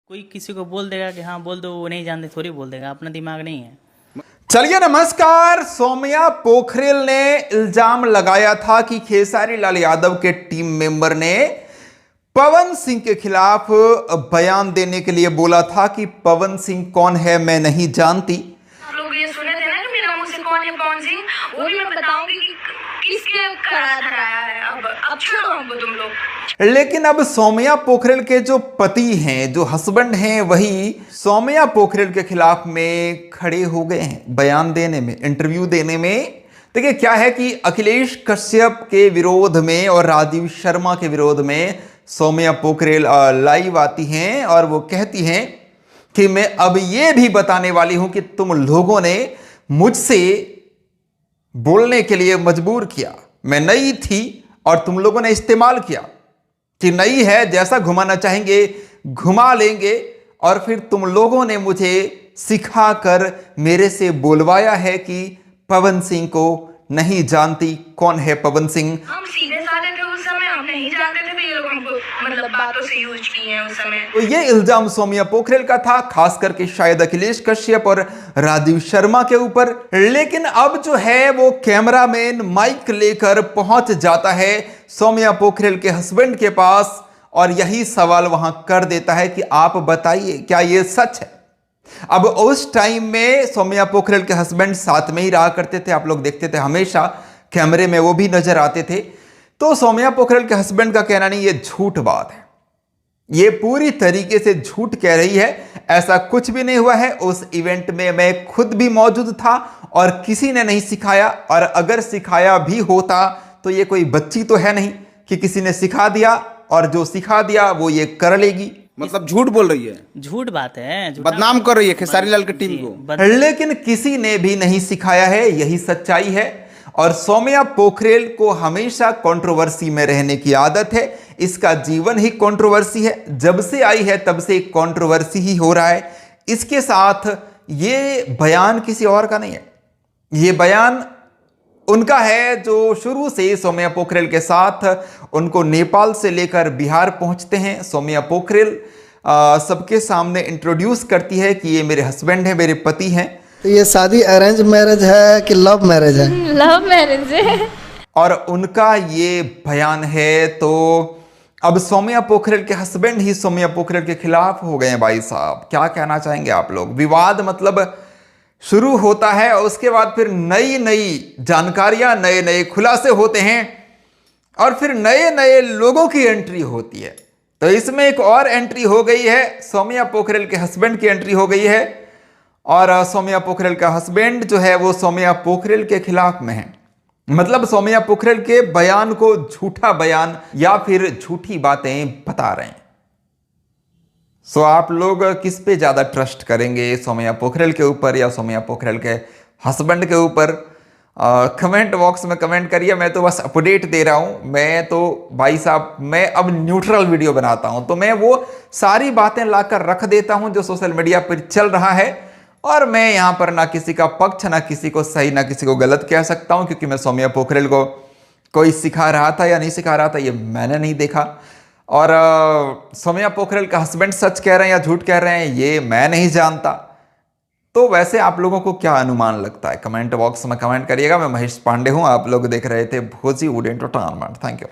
कोई किसी को बोल देगा कि हाँ बोल दो, वो नहीं जानते थोड़ी बोल देगा, अपना दिमाग नहीं है। चलिए नमस्कार। सौम्या पोखरेल ने इल्जाम लगाया था कि खेसारी लाल यादव के टीम मेंबर ने पवन सिंह के खिलाफ बयान देने के लिए बोला था कि पवन सिंह कौन है मैं नहीं जानती। आप लोग ये सुने थे ना कि मेरा मुझसे कौन है पवन सिंह, वो भी मैं बताऊंगी कि किसके करा धराया है। अब छोड़ो हमको तुम लोग। लेकिन अब सौम्या पोखरेल के जो पति हैं, जो हस्बैंड हैं, वही सौम्या पोखरेल के खिलाफ में खड़े हो गए हैं बयान देने में, इंटरव्यू देने में। देखिए क्या है कि अखिलेश कश्यप के विरोध में और राजीव शर्मा के विरोध में सौम्या पोखरेल लाइव आती हैं और वो कहती हैं कि मैं अब ये भी बताने वाली हूं कि तुम लोगों ने मुझसे बोलने के लिए मजबूर किया। मैं नई थी और तुम लोगों ने इस्तेमाल किया कि नई है, जैसा घुमाना चाहेंगे घुमा लेंगे, और फिर तुम लोगों ने मुझे सिखाकर मेरे से बोलवाया है कि पवन सिंह को नहीं जानती। कौन है पवन सिंह? हम सीधे साधे थे उस समय, हम नहीं जानते थे, ये लोग हमको मतलब बातों से यूज किए हैं उस समय। तो ये इल्जाम सौम्या पोखरेल का था, खास करके शायद अखिलेश कश्यप और राजीव शर्मा के ऊपर। लेकिन अब जो है वो कैमरामैन माइक लेकर पहुंच जाता है सौम्या पोखरेल के हस्बैंड के पास और यही सवाल वहां कर देता है कि आप बताइए क्या ये सच है। अब उस टाइम में सौम्या पोखरेल के हस्बैंड साथ में ही रहा करते थे, आप लोग देखते थे हमेशा कैमरे में वो भी नजर आते थे। तो सौम्या पोखरेल के हस्बैंड का कहना नहीं, ये झूठ बात है, ये पूरी तरीके से झूठ कह रही है, ऐसा कुछ भी नहीं हुआ है। उस इवेंट में मैं खुद भी मौजूद था और किसी ने नहीं सिखाया, और अगर सिखाया भी होता तो ये कोई बच्ची तो है नहीं कि किसी ने सिखा दिया और जो सिखा दिया वो ये कर लेगी। मतलब झूठ बोल रही है, झूठ बात है, बदनाम कर रही है खेसारी लाल की टीम को। लेकिन किसी ने भी नहीं सिखाया है, यही सच्चाई है। और सौम्या पोखरेल को हमेशा कंट्रोवर्सी में रहने की आदत है, इसका जीवन ही कंट्रोवर्सी है, जब से आई है तब से कंट्रोवर्सी ही हो रहा है। इसके साथ ये बयान किसी और का नहीं है, ये बयान उनका है जो शुरू से सौम्या पोखरेल के साथ उनको नेपाल से लेकर बिहार पहुंचते हैं। सौम्या पोखरेल सबके सामने इंट्रोड्यूस करती है कि ये मेरे हस्बैंड हैं, मेरे पति हैं। तो ये शादी अरेंज मैरिज है कि लव मैरिज है? लव मैरिज है। और उनका ये बयान है। तो अब सौम्या पोखरेल के हस्बैंड ही सौम्या पोखरेल के खिलाफ हो गए हैं। भाई साहब क्या कहना चाहेंगे आप लोग? विवाद मतलब शुरू होता है और उसके बाद फिर नई नई जानकारियां, नए नए खुलासे होते हैं और फिर नए नए लोगों की एंट्री होती है। तो इसमें एक और एंट्री हो गई है, सौम्या पोखरेल के हस्बैंड की एंट्री हो गई है। और सौम्या पोखरेल का हस्बैंड जो है वो सौम्या पोखरेल के खिलाफ में है, मतलब सौम्या पोखरेल के बयान को झूठा बयान या फिर झूठी बातें बता रहे हैं। सो आप लोग किस पे ज्यादा ट्रस्ट करेंगे, सौम्या पोखरेल के ऊपर या सौम्या पोखरेल के हस्बैंड के ऊपर? कमेंट बॉक्स में कमेंट करिए। मैं तो बस अपडेट दे रहा हूं, मैं तो भाई साहब मैं अब न्यूट्रल वीडियो बनाता हूं, तो मैं वो सारी बातें लाकर रख देता हूं जो सोशल मीडिया पर चल रहा है, और मैं यहां पर ना किसी का पक्ष, ना किसी को सही, ना किसी को गलत कह सकता हूं, क्योंकि मैं सौम्या पोखरेल को कोई सिखा रहा था या नहीं सिखा रहा था ये मैंने नहीं देखा। और सौम्या पोखरेल का हस्बैंड सच कह रहे हैं या झूठ कह रहे हैं ये मैं नहीं जानता। तो वैसे आप लोगों को क्या अनुमान लगता है? कमेंट बॉक्स में कमेंट करिएगा। मैं महेश पांडे हूं, आप लोग देख रहे थे भोजी वुड एंटरटेनमेंट। Thank you.